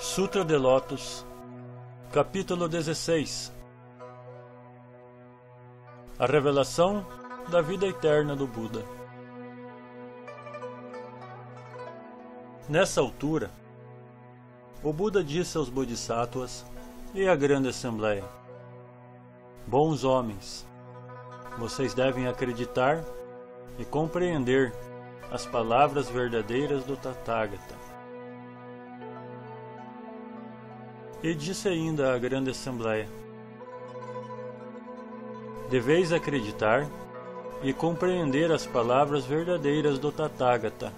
Sutra de Lótus, capítulo 16. A revelação da vida eterna do Buda. Nessa altura, o Buda disse aos Bodhisattvas e à grande assembleia: Bons homens, vocês devem acreditar e compreender as palavras verdadeiras do Tathagata. E disse ainda à grande assembleia: Deveis acreditar e compreender as palavras verdadeiras do Tathagata.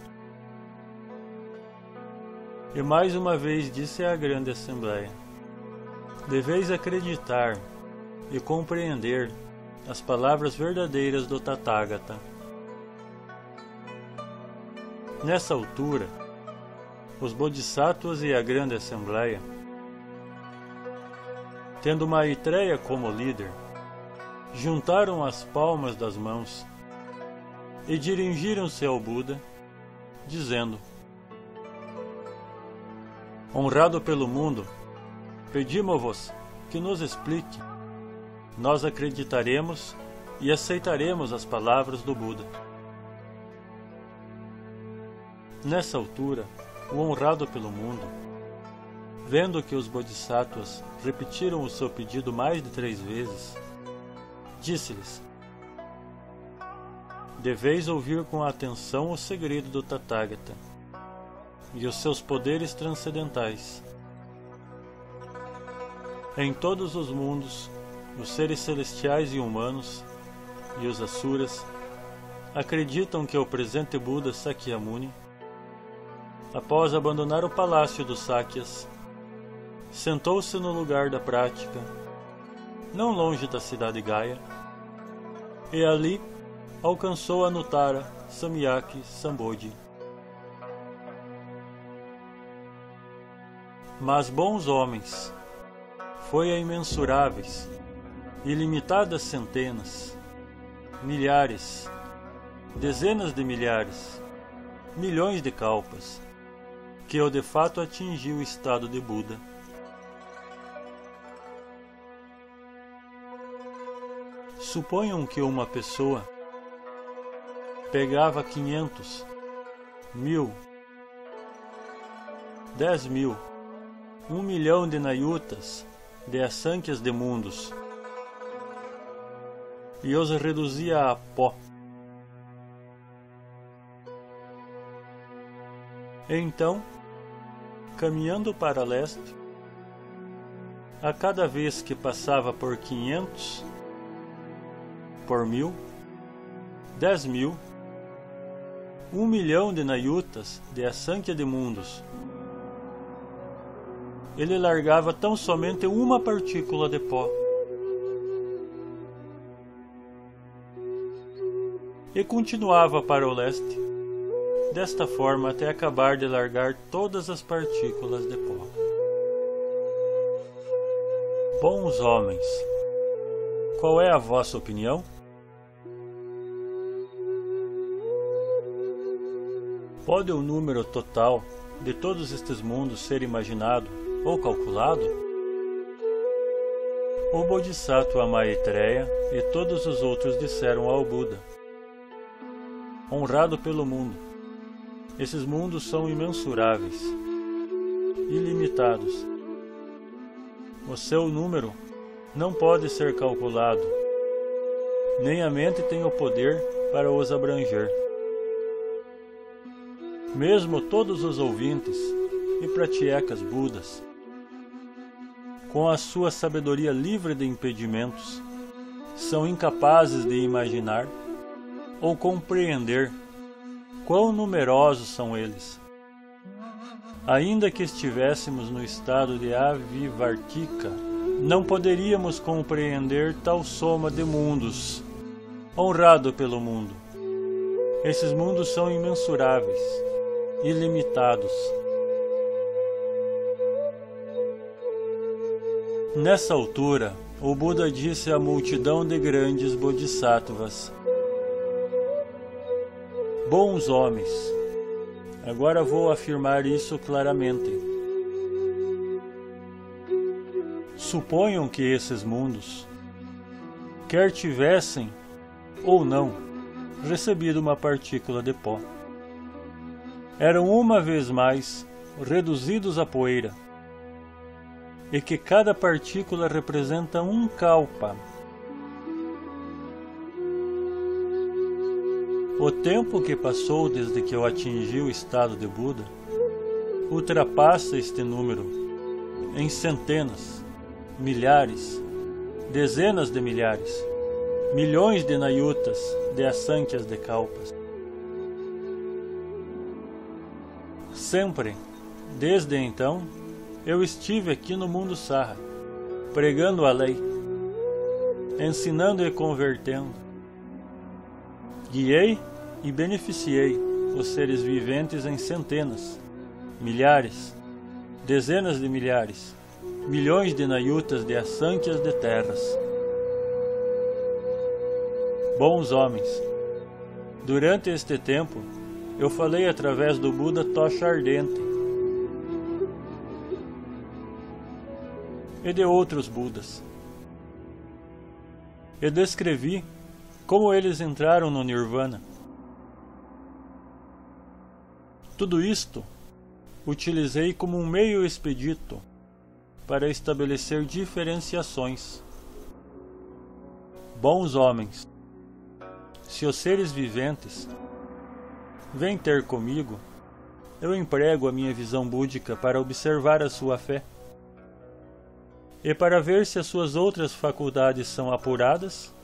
E mais uma vez disse à grande assembleia: Deveis acreditar e compreender as palavras verdadeiras do Tathagata. Nessa altura, os Bodhisattvas e a grande assembleia, tendo Maitreya como líder, juntaram as palmas das mãos e dirigiram-se ao Buda, dizendo: Honrado pelo mundo, pedimos-vos que nos explique. Nós acreditaremos e aceitaremos as palavras do Buda. Nessa altura, o honrado pelo mundo, vendo que os Bodhisattvas repetiram o seu pedido mais de 3 vezes, disse-lhes: Deveis ouvir com atenção o segredo do Tathagata e os seus poderes transcendentais. Em todos os mundos, os seres celestiais e humanos e os asuras acreditam que o presente Buda Sakyamuni, após abandonar o palácio dos Sakyas, sentou-se no lugar da prática, não longe da cidade Gaya, e ali alcançou a Anuttara Samyaki Sambodhi. Mas bons homens, foi a imensuráveis, ilimitadas centenas, milhares, dezenas de milhares, milhões de kalpas, que eu de fato atingi o estado de Buda. Suponham que uma pessoa pegava 500, 1000, 10.000, 1 milhão de nayutas, de asankhas de mundos, e os reduzia a pó. Então, caminhando para leste, a cada vez que passava por 500, por 1000, 10.000, 1 milhão de nayutas de asankhya de mundos, ele largava tão somente uma partícula de pó. E continuava para o leste, desta forma até acabar de largar todas as partículas de pó. Bons homens, qual é a vossa opinião? Pode o número total de todos estes mundos ser imaginado ou calculado? O Bodhisattva Maitreya e todos os outros disseram ao Buda: Honrado pelo mundo, esses mundos são imensuráveis, ilimitados. O seu número não pode ser calculado, nem a mente tem o poder para os abranger. Mesmo todos os ouvintes e pratyeka's Budas, com a sua sabedoria livre de impedimentos, são incapazes de imaginar ou compreender quão numerosos são eles. Ainda que estivéssemos no estado de Avivartika, não poderíamos compreender tal soma de mundos. Honrado pelo mundo, esses mundos são imensuráveis, ilimitados. Nessa altura, o Buda disse à multidão de grandes Bodhisattvas: Bons homens, agora vou afirmar isso claramente. Suponham que esses mundos, quer tivessem ou não recebido uma partícula de pó, eram uma vez mais reduzidos a poeira, e que cada partícula representa um kalpa. O tempo que passou desde que eu atingi o estado de Buda ultrapassa este número em centenas, milhares, dezenas de milhares, milhões de nayutas, de asankhas de kalpas. Sempre, desde então, eu estive aqui no mundo Sarra, pregando a lei, ensinando e convertendo. Guiei e beneficiei os seres viventes em centenas, milhares, dezenas de milhares, milhões de nayutas de asankhas de terras. Bons homens, durante este tempo, eu falei através do Buda Tocha Ardente e de outros Budas, e descrevi como eles entraram no Nirvana. Tudo isto utilizei como um meio expedito para estabelecer diferenciações. Bons homens, se os seres viventes vêm ter comigo, eu emprego a minha visão búdica para observar a sua fé e para ver se as suas outras faculdades são apuradas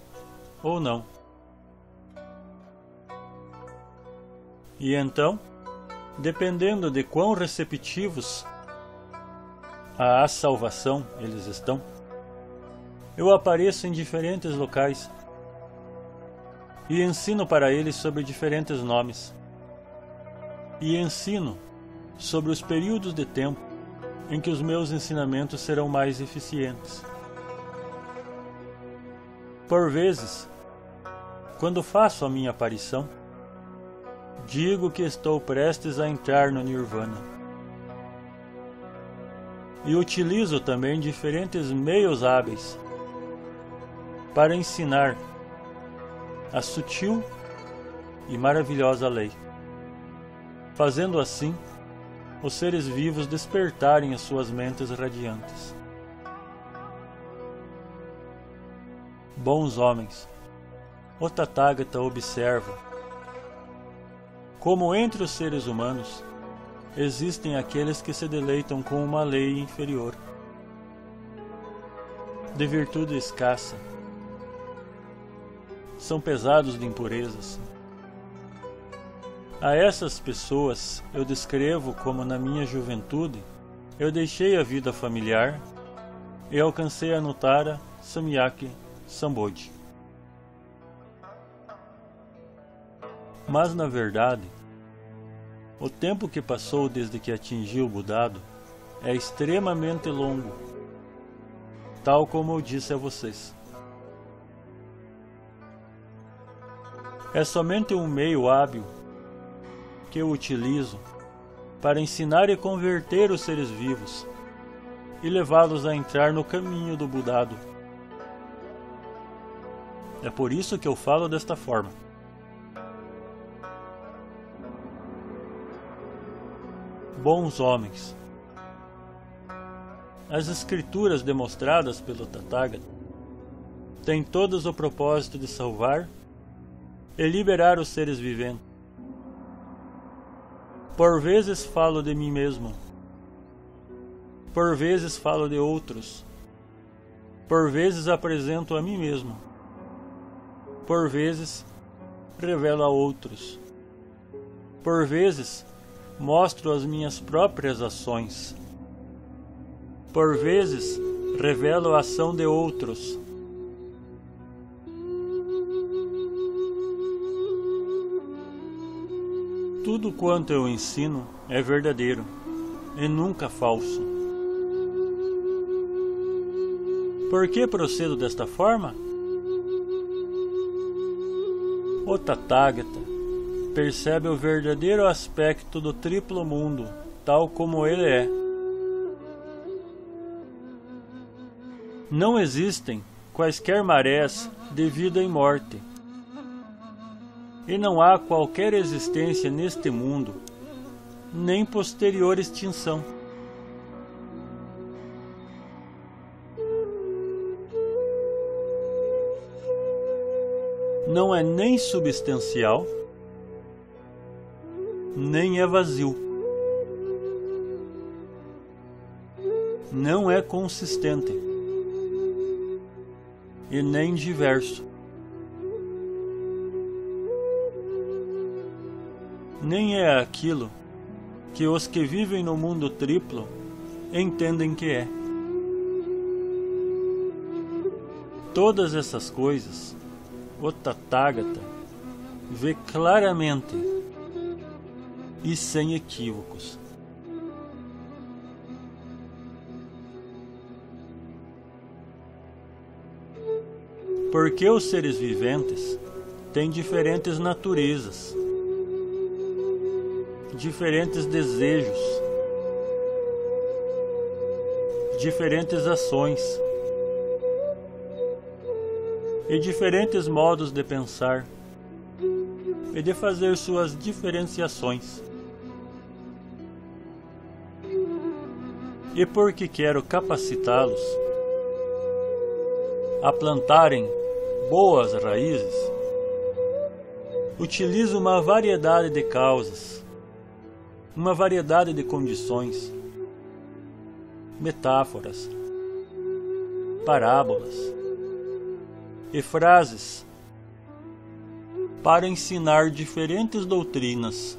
ou não. E então, dependendo de quão receptivos à salvação eles estão, eu apareço em diferentes locais e ensino para eles sobre diferentes nomes. E ensino sobre os períodos de tempo em que os meus ensinamentos serão mais eficientes. Por vezes, quando faço a minha aparição, digo que estou prestes a entrar no Nirvana. E utilizo também diferentes meios hábeis para ensinar a sutil e maravilhosa lei, fazendo assim os seres vivos despertarem as suas mentes radiantes. Bons homens, o Tathagata observa como entre os seres humanos existem aqueles que se deleitam com uma lei inferior, de virtude escassa, são pesados de impurezas. A essas pessoas eu descrevo como na minha juventude eu deixei a vida familiar e alcancei a Anuttara Samyak Sambodhi. Mas na verdade, o tempo que passou desde que atingi o Budado é extremamente longo, tal como eu disse a vocês. É somente um meio hábil que eu utilizo para ensinar e converter os seres vivos e levá-los a entrar no caminho do Budado. É por isso que eu falo desta forma. Bons homens, as escrituras demonstradas pelo Tathagata têm todas o propósito de salvar e liberar os seres viventes. Por vezes falo de mim mesmo, por vezes falo de outros, por vezes apresento a mim mesmo, por vezes revelo a outros, por vezes mostro as minhas próprias ações, por vezes revelo a ação de outros. Tudo quanto eu ensino é verdadeiro e nunca falso. Por que procedo desta forma? O Tathagata percebe o verdadeiro aspecto do triplo mundo, tal como ele é. Não existem quaisquer marés de vida e morte. E não há qualquer existência neste mundo, nem posterior extinção. Não é nem substancial, nem é vazio. Não é consistente e nem diverso. Nem é aquilo que os que vivem no mundo triplo entendem que é. Todas essas coisas o Tathagata vê claramente e sem equívocos. Porque os seres viventes têm diferentes naturezas, diferentes desejos, diferentes ações e diferentes modos de pensar e de fazer suas diferenciações. E porque quero capacitá-los a plantarem boas raízes, utilizo uma variedade de causas, uma variedade de condições, metáforas, parábolas e frases para ensinar diferentes doutrinas.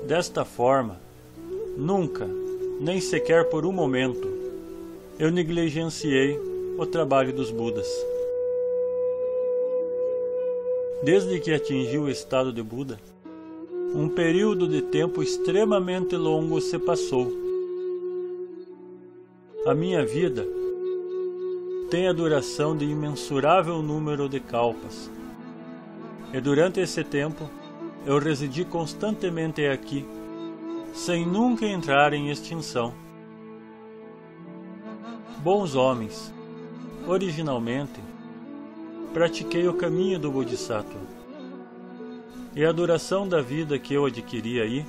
Desta forma, nunca, nem sequer por um momento, eu negligenciei o trabalho dos Budas. Desde que atingi o estado de Buda, um período de tempo extremamente longo se passou. A minha vida tem a duração de imensurável número de kalpas. E durante esse tempo, eu residi constantemente aqui, sem nunca entrar em extinção. Bons homens, originalmente, pratiquei o caminho do Bodhisattva. E a duração da vida que eu adquiri aí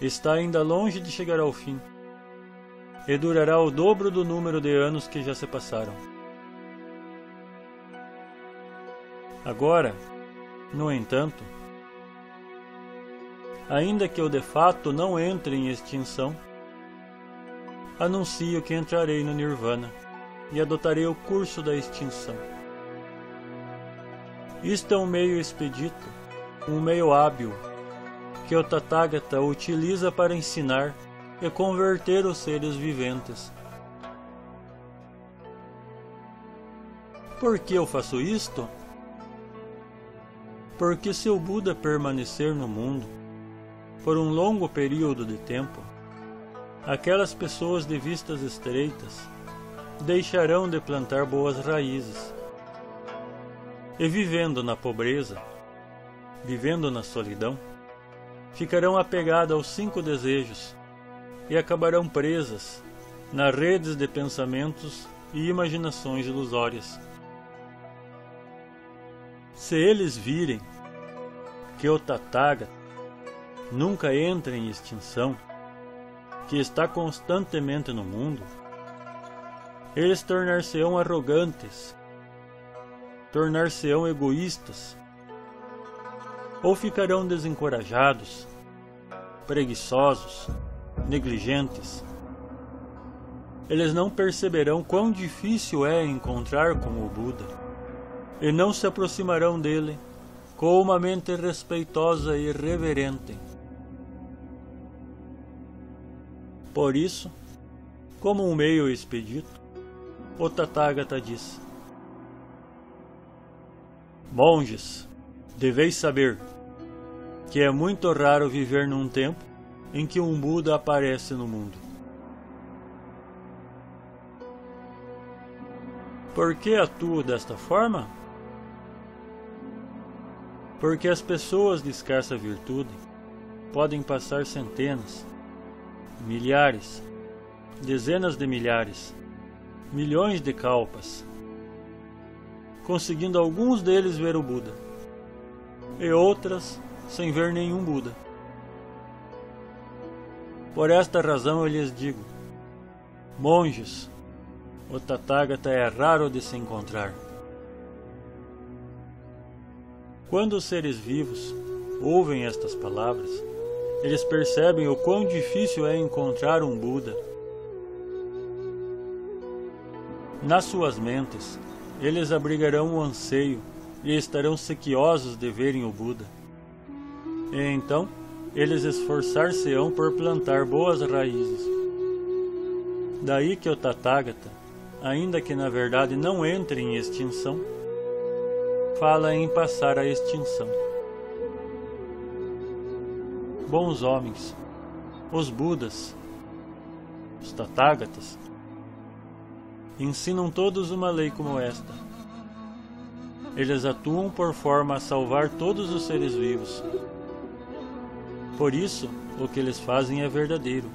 está ainda longe de chegar ao fim. E durará o dobro do número de anos que já se passaram. Agora, no entanto, ainda que eu de fato não entre em extinção, anuncio que entrarei no Nirvana e adotarei o curso da extinção. Isto é um meio expedito, um meio hábil, que o Tathagata utiliza para ensinar e converter os seres viventes. Por que eu faço isto? Porque se o Buda permanecer no mundo por um longo período de tempo, aquelas pessoas de vistas estreitas deixarão de plantar boas raízes e, vivendo na pobreza, vivendo na solidão, ficarão apegadas aos 5 desejos e acabarão presas nas redes de pensamentos e imaginações ilusórias. Se eles virem que o Tathagata nunca entra em extinção, que está constantemente no mundo, eles tornar-se-ão arrogantes, tornar-se-ão egoístas, ou ficarão desencorajados, preguiçosos, negligentes. Eles não perceberão quão difícil é encontrar com o Buda e não se aproximarão dele com uma mente respeitosa e reverente. Por isso, como um meio expedito, o Tathagata diz: monges, deveis saber que é muito raro viver num tempo em que um Buda aparece no mundo. Por que atuo desta forma? Porque as pessoas de escassa virtude podem passar centenas, milhares, dezenas de milhares, milhões de kalpas, conseguindo alguns deles ver o Buda, e outras sem ver nenhum Buda. Por esta razão eu lhes digo, monges, o Tathagata é raro de se encontrar. Quando os seres vivos ouvem estas palavras, eles percebem o quão difícil é encontrar um Buda. Nas suas mentes, eles abrigarão o anseio e estarão sequiosos de verem o Buda. E então, eles esforçar-se-ão por plantar boas raízes. Daí que o Tathagata, ainda que na verdade não entre em extinção, fala em passar a extinção. Bons homens, os Budas, os Tathagatas, ensinam todos uma lei como esta. Eles atuam por forma a salvar todos os seres vivos. Por isso, o que eles fazem é verdadeiro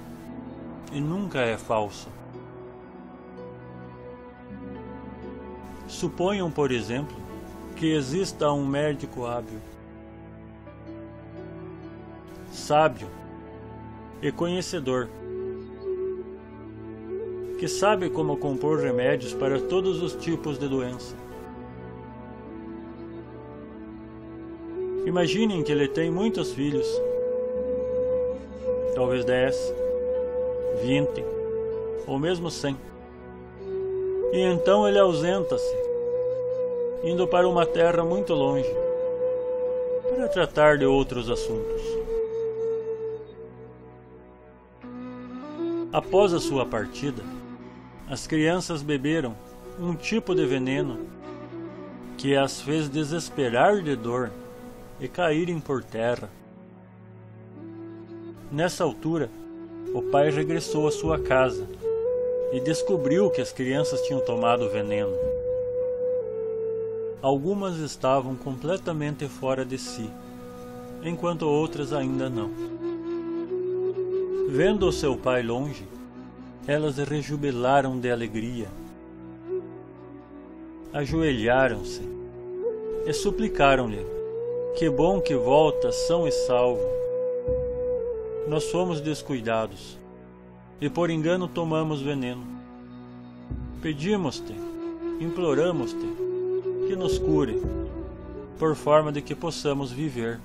e nunca é falso. Suponham, por exemplo, que exista um médico hábil, sábio e conhecedor, que sabe como compor remédios para todos os tipos de doença. Imaginem que ele tem muitos filhos, talvez 10, 20 ou mesmo 100. E então ele ausenta-se, indo para uma terra muito longe, para tratar de outros assuntos. Após a sua partida, as crianças beberam um tipo de veneno que as fez desesperar de dor e caírem por terra. Nessa altura, o pai regressou à sua casa e descobriu que as crianças tinham tomado veneno. Algumas estavam completamente fora de si, enquanto outras ainda não. Vendo o seu pai longe, elas rejubilaram de alegria. Ajoelharam-se e suplicaram-lhe: que bom que volta são e salvo. Nós fomos descuidados e por engano tomamos veneno. Pedimos-te, imploramos-te, que nos cure, por forma de que possamos viver.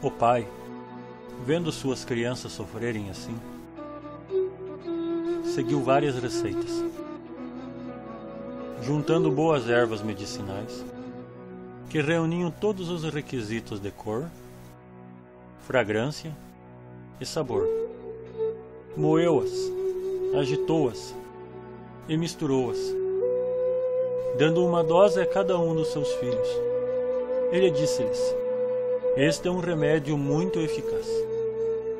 O pai, vendo suas crianças sofrerem assim, seguiu várias receitas, juntando boas ervas medicinais, que reuniam todos os requisitos de cor, fragrância e sabor. Moeu-as, agitou-as e misturou-as, dando uma dose a cada um dos seus filhos. Ele disse-lhes: este é um remédio muito eficaz,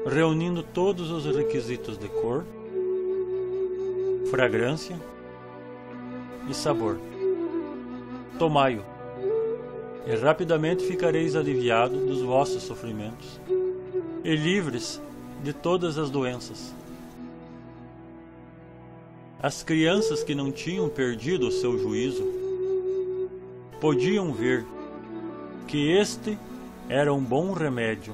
reunindo todos os requisitos de cor, fragrância e sabor. Tomai-o, e rapidamente ficareis aliviados dos vossos sofrimentos e livres de todas as doenças. As crianças que não tinham perdido o seu juízo podiam ver que este era um bom remédio,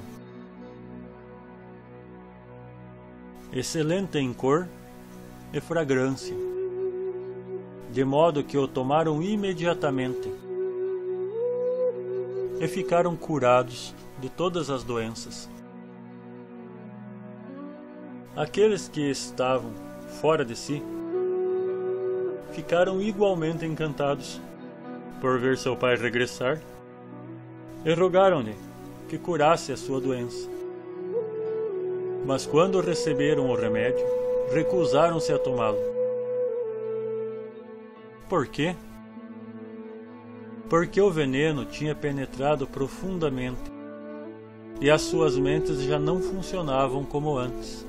excelente em cor e fragrância, de modo que o tomaram imediatamente e ficaram curados de todas as doenças. Aqueles que estavam fora de si ficaram igualmente encantados por ver seu pai regressar e rogaram-lhe que curasse a sua doença. Mas quando receberam o remédio, recusaram-se a tomá-lo. Por quê? Porque o veneno tinha penetrado profundamente e as suas mentes já não funcionavam como antes.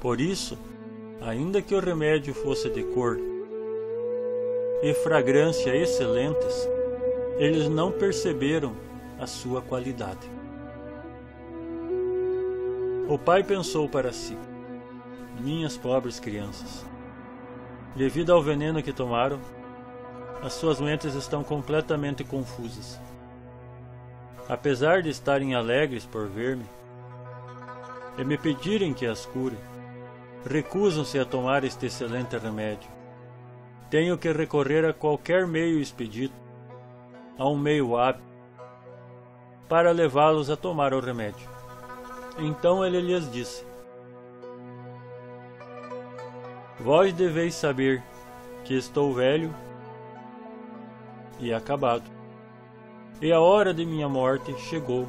Por isso, ainda que o remédio fosse de cor e fragrância excelentes, eles não perceberam a sua qualidade. O pai pensou para si: minhas pobres crianças, devido ao veneno que tomaram, as suas mentes estão completamente confusas. Apesar de estarem alegres por ver-me e me pedirem que as cure, recusam-se a tomar este excelente remédio. Tenho que recorrer a qualquer meio expedito, a um meio hábil, para levá-los a tomar o remédio. Então ele lhes disse: vós deveis saber que estou velho e acabado, e a hora de minha morte chegou.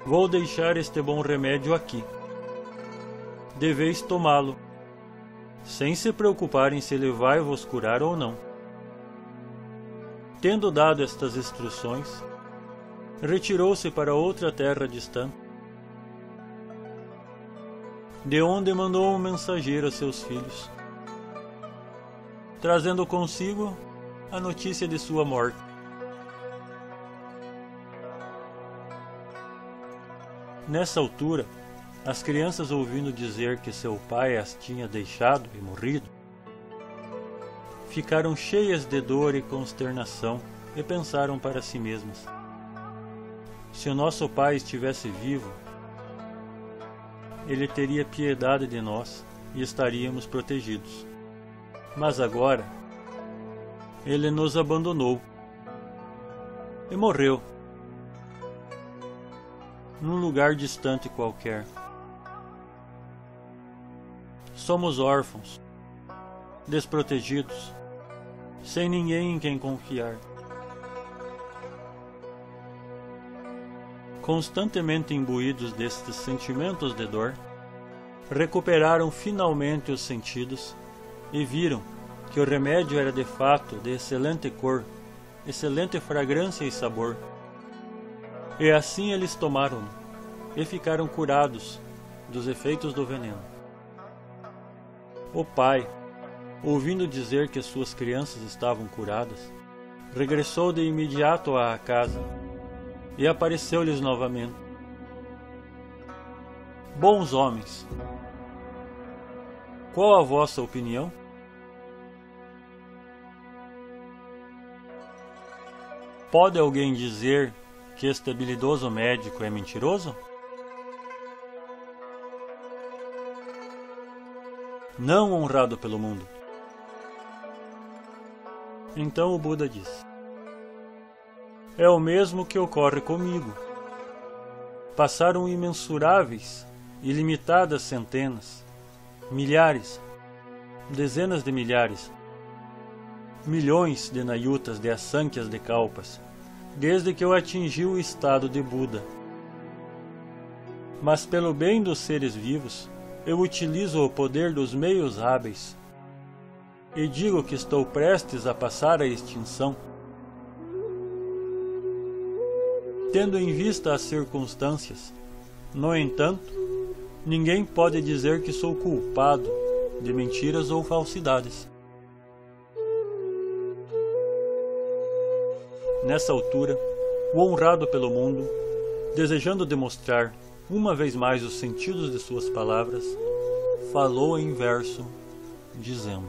Vou deixar este bom remédio aqui. Deveis tomá-lo, sem se preocuparem se ele vai vos curar ou não. Tendo dado estas instruções, retirou-se para outra terra distante, de onde mandou um mensageiro a seus filhos, trazendo consigo a notícia de sua morte. Nessa altura, as crianças, ouvindo dizer que seu pai as tinha deixado e morrido, ficaram cheias de dor e consternação e pensaram para si mesmas: se o nosso pai estivesse vivo, ele teria piedade de nós e estaríamos protegidos. Mas agora, ele nos abandonou e morreu num lugar distante qualquer. Somos órfãos, desprotegidos, sem ninguém em quem confiar. Constantemente imbuídos destes sentimentos de dor, recuperaram finalmente os sentidos e viram que o remédio era de fato de excelente cor, excelente fragrância e sabor. E assim eles tomaram-no e ficaram curados dos efeitos do veneno. O pai, ouvindo dizer que suas crianças estavam curadas, regressou de imediato à casa e apareceu-lhes novamente: bons homens, qual a vossa opinião? Pode alguém dizer que este habilidoso médico é mentiroso? Não honrado pelo mundo. Então o Buda disse: é o mesmo que ocorre comigo. Passaram imensuráveis, ilimitadas centenas, milhares, dezenas de milhares, milhões de nayutas de asankhas de kalpas, desde que eu atingi o estado de Buda. Mas pelo bem dos seres vivos, eu utilizo o poder dos meios hábeis e digo que estou prestes a passar à extinção. Tendo em vista as circunstâncias, no entanto, ninguém pode dizer que sou culpado de mentiras ou falsidades. Nessa altura, o honrado pelo mundo, desejando demonstrar uma vez mais os sentidos de suas palavras, falou em verso, dizendo: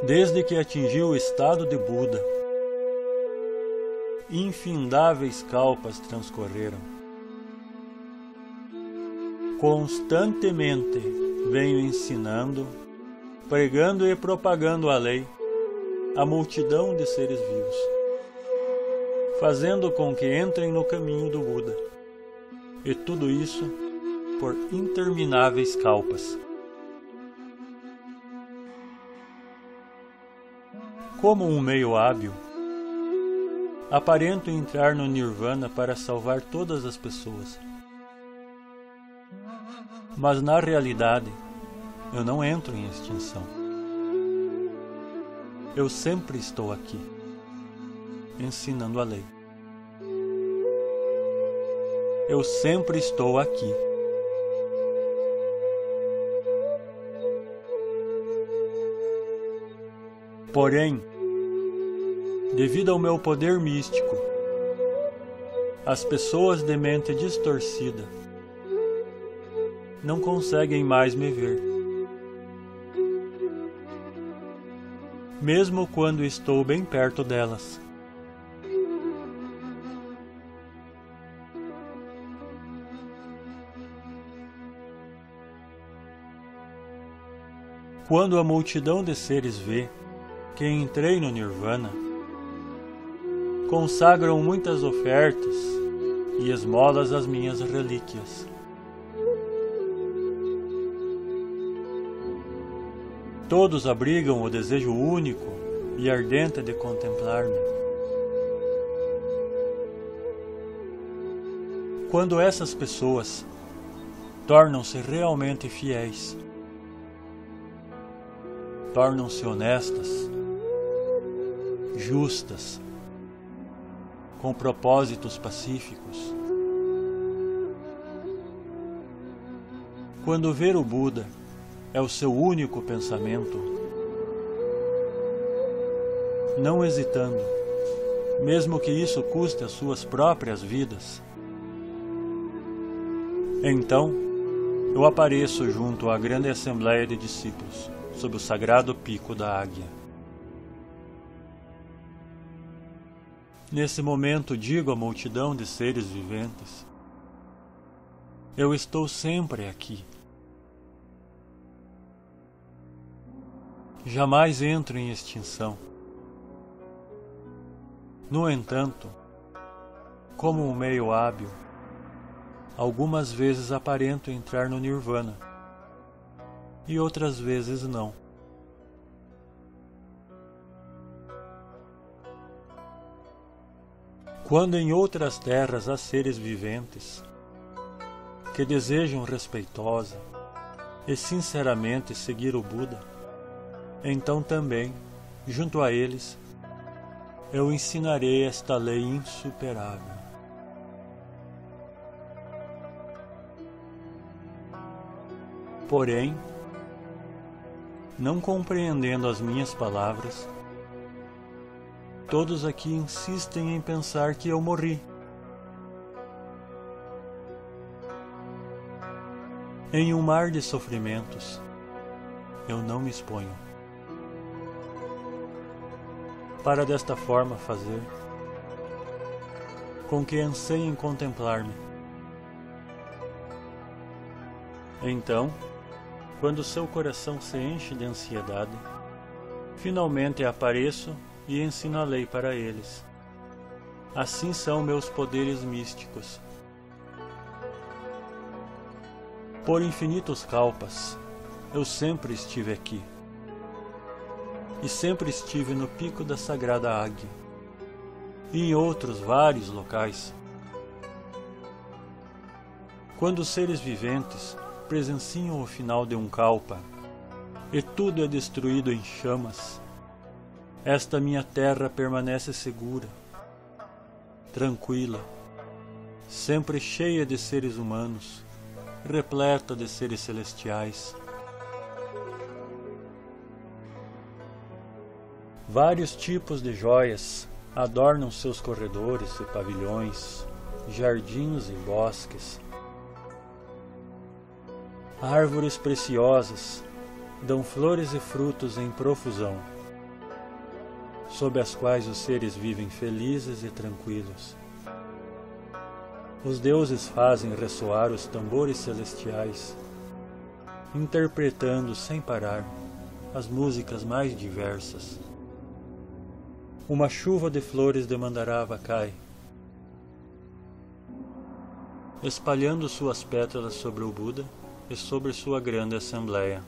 desde que atingiu o estado de Buda, infindáveis kalpas transcorreram. Constantemente venho ensinando, pregando e propagando a lei à multidão de seres vivos, fazendo com que entrem no caminho do Buda, e tudo isso por intermináveis kalpas. Como um meio hábil, aparento entrar no Nirvana para salvar todas as pessoas. Mas na realidade, eu não entro em extinção. Eu sempre estou aqui, ensinando a lei. Eu sempre estou aqui. Porém, devido ao meu poder místico, as pessoas de mente distorcida não conseguem mais me ver. Mesmo quando estou bem perto delas. Quando a multidão de seres vê que entrei no Nirvana, consagram muitas ofertas e esmolas às minhas relíquias. Todos abrigam o desejo único e ardente de contemplar-me. Quando essas pessoas tornam-se realmente fiéis, tornam-se honestas, justas, com propósitos pacíficos. Quando ver o Buda é o seu único pensamento, não hesitando, mesmo que isso custe as suas próprias vidas, então eu apareço junto à grande assembleia de discípulos, sob o sagrado pico da águia. Nesse momento digo à multidão de seres viventes: eu estou sempre aqui. Jamais entro em extinção. No entanto, como um meio hábil, algumas vezes aparento entrar no Nirvana e outras vezes não. Quando em outras terras há seres viventes que desejam respeitosa e sinceramente seguir o Buda, então também, junto a eles, eu ensinarei esta lei insuperável. Porém, não compreendendo as minhas palavras, todos aqui insistem em pensar que eu morri. Em um mar de sofrimentos, eu não me exponho. Para desta forma fazer com que anseiem contemplar-me. Então, quando seu coração se enche de ansiedade, finalmente apareço e ensino a lei para eles. Assim são meus poderes místicos. Por infinitos kalpas, eu sempre estive aqui. E sempre estive no pico da sagrada águia, e em outros vários locais. Quando os seres viventes presenciam o final de um kalpa, e tudo é destruído em chamas, esta minha terra permanece segura, tranquila, sempre cheia de seres humanos, repleta de seres celestiais. Vários tipos de joias adornam seus corredores e pavilhões, jardins e bosques. Árvores preciosas dão flores e frutos em profusão, sob as quais os seres vivem felizes e tranquilos. Os deuses fazem ressoar os tambores celestiais, interpretando sem parar as músicas mais diversas. Uma chuva de flores de Mandaravacai, espalhando suas pétalas sobre o Buda e sobre sua grande assembleia.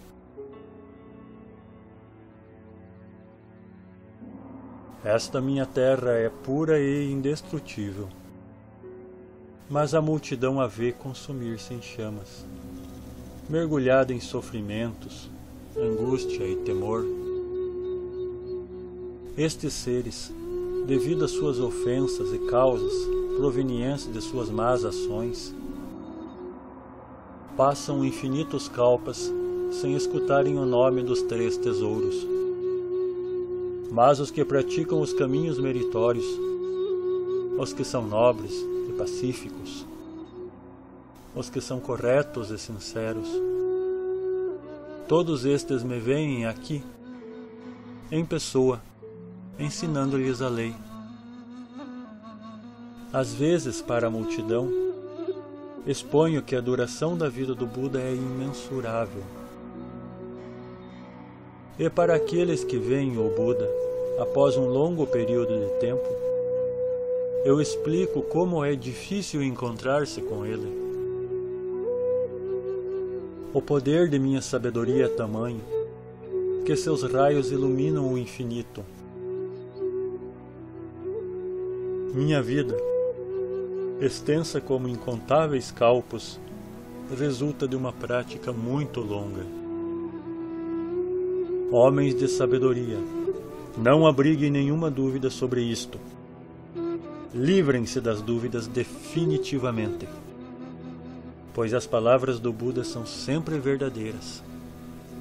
Esta minha terra é pura e indestrutível, mas a multidão a vê consumir-se em chamas, mergulhada em sofrimentos, angústia e temor. Estes seres, devido às suas ofensas e causas provenientes de suas más ações, passam infinitos kalpas sem escutarem o nome dos 3 tesouros. mas os que praticam os caminhos meritórios, os que são nobres e pacíficos, os que são corretos e sinceros, todos estes me veem aqui, em pessoa, ensinando-lhes a lei. Às vezes, para a multidão, exponho que a duração da vida do Buda é imensurável. E para aqueles que veem o Buda após um longo período de tempo, eu explico como é difícil encontrar-se com ele. O poder de minha sabedoria é tamanho que seus raios iluminam o infinito. Minha vida, extensa como incontáveis calpos, resulta de uma prática muito longa. Homens de sabedoria, não abriguem nenhuma dúvida sobre isto. Livrem-se das dúvidas definitivamente, pois as palavras do Buda são sempre verdadeiras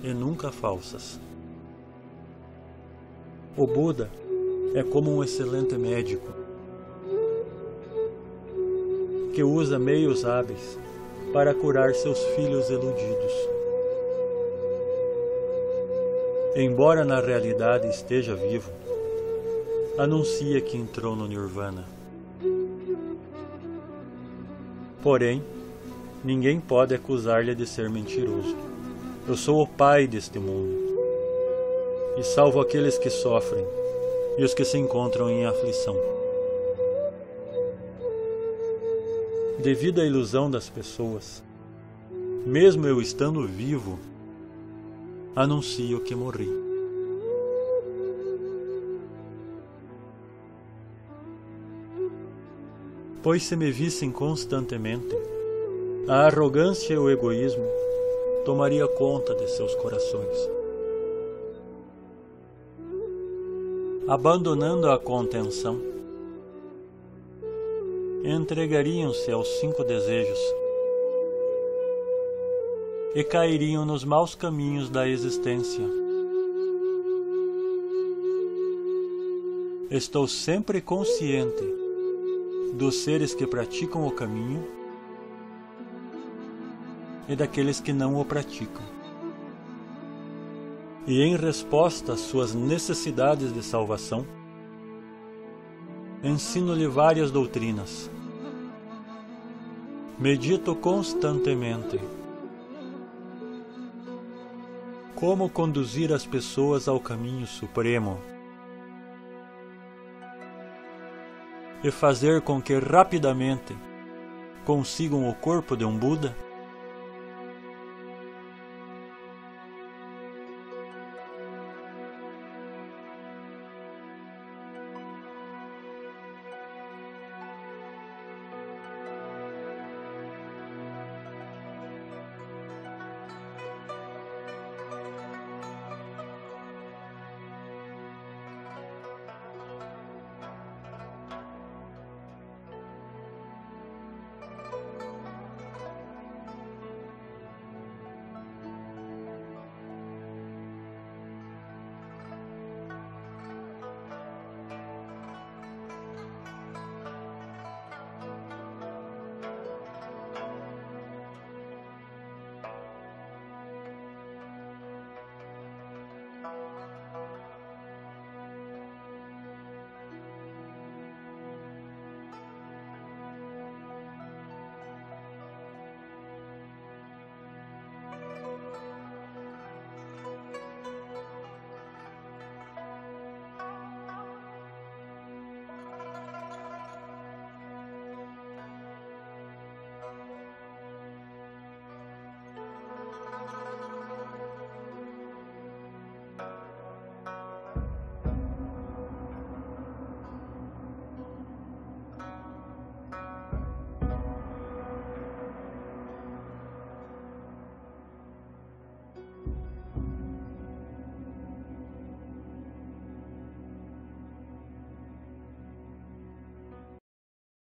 e nunca falsas. O Buda é como um excelente médico que usa meios hábeis para curar seus filhos iludidos. Embora na realidade esteja vivo, anuncia que entrou no Nirvana. Porém, ninguém pode acusar-lhe de ser mentiroso. Eu sou o pai deste mundo, e salvo aqueles que sofrem e os que se encontram em aflição. Devido à ilusão das pessoas, mesmo eu estando vivo, anuncio que morri. Pois se me vissem constantemente, a arrogância e o egoísmo tomaria conta de seus corações. Abandonando a contenção, entregariam-se aos 5 desejos e cairiam nos maus caminhos da existência. Estou sempre consciente dos seres que praticam o caminho e daqueles que não o praticam. E em resposta às suas necessidades de salvação, ensino-lhe várias doutrinas. Medito constantemente como conduzir as pessoas ao caminho supremo e fazer com que rapidamente consigam o corpo de um Buda